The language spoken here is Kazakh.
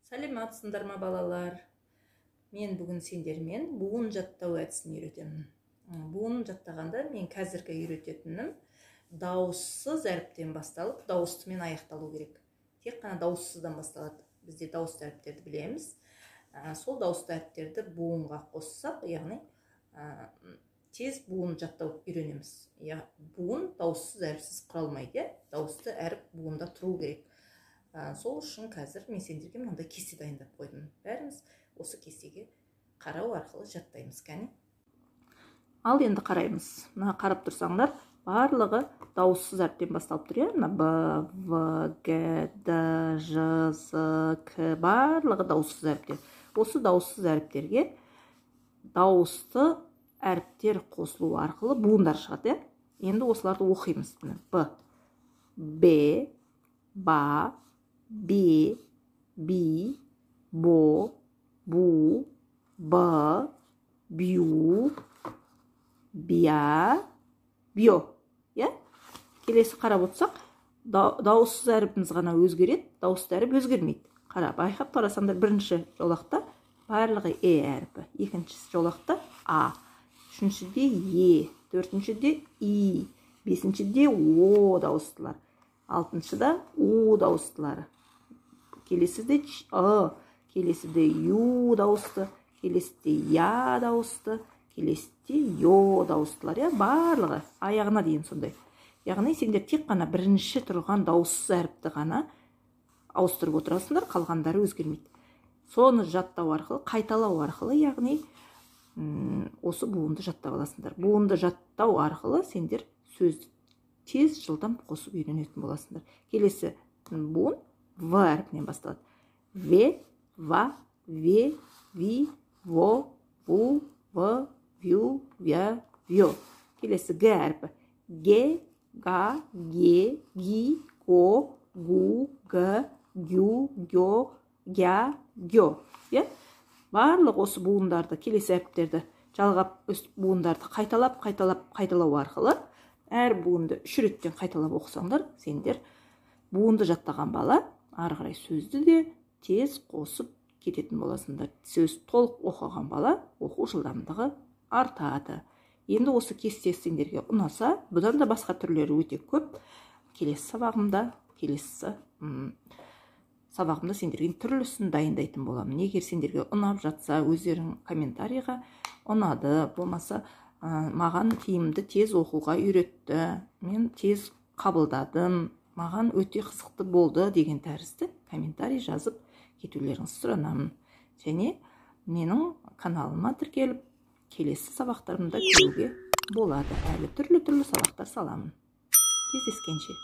Сәлеметсіңдер ме балалар? Мен бүгін сендермен буын жаттау әдісін үйретемін. Буын жаттағанда мен қазіргі үйрететінім дауыссыз әріптен басталып, дауыстымен аяқталу керек. Тек қана дауыссыздан басталады. Бізде дауысты әріптерді білеміз. Сол дауысты әріптерді буынға қоссақ, яғни тез буын жаттау үйренеміз. Буын дауыссыз әріпсіз құралмайды, дауысты әріп буында тұру керек. Сол үшін қазір мен сендерге мынандай кесте дайындап қойдым. Бәріміз осы кестеге қарау арқылы жаттаймыз, кәне. Ал енді қараймыз. Мына қарап тұрсаңдар, барлығы дауыссыз әріптен басталып тұр, иә? Б, В, Г, Д, Ж, З, К барлығы дауыссыз әріптер. Осы дауыссыз әріптерге дауысты әріптер қосылу арқылы буындар шығады, иә? Енді осыларды оқимыз. Б, Б, Ба, Бе, Би, Бо, Бу, Б, Бю, Бия, Бьо. Келесі қарап отырсақ, дауыссыз әріпіміз ғана өзгереді, дауысты әріп өзгермейді. Қарап, байқап қарасаңдар, бірінші жолақта барлығы әріпі, екінші жолақта А, үшіншіде төртіншіде И, бесіншіде О дауыстылар, алтыншыда У дауыстылары. Келесіде келесіде Ю дауысты, келесіде Я дауысты, келесіде Йо дауыстылар. Барлығы аяғына дейін сондай. Яғни сендер тек қана бірінші тұрған дауыссыз әріпті ғана ауыстырып отырасыңдар, қалғандары өзгермейді. Соны жаттау арқылы, қайталау арқылы, яғни осы буынды жаттап аласыңдар. Буынды жаттау арқылы сендер сөзді тез жылдам қосып үйренетін боласыңдар. Келесі буын В әріпінен басталады. В, Ва, Ве, Ви, Во, Ву, В, Вю, Вя, Вьо. Келесі Г әріпі. Ге, Га, Ге, Ги, Го, Гу, Г, Гю, Гё, Гя, Гё. Барлық осы буындарды, келесі әріптерді жалғап, буындарды қайталау арқылы, әр буынды 3 реттен қайталап оқысаңдар, сендер буынды жаттаған бала ары қарай сөзді де тез қосып кететін боласыңдар. Сөз толық оқыған бала оқу жылдамдығы артады. Енді осы кесте сендерге ұнаса, бұдан да басқа түрлері өте көп. Келесі сабағымда сендерге түрлісін дайындайтын боламын. Егер сендерге ұнап жатса, өздерің комментарийға ұнады, болмаса маған тиімді тез оқуға үйретті, мен тез қабылдадым, маған өте қызықты болды деген тәрізді комментарий жазып кетулеріңізді сұранамын. Және менің каналыма тіркеліп, келесі сабақтарымда көруге болады. Әлі түрлі сабақтар саламын. Кездескенше.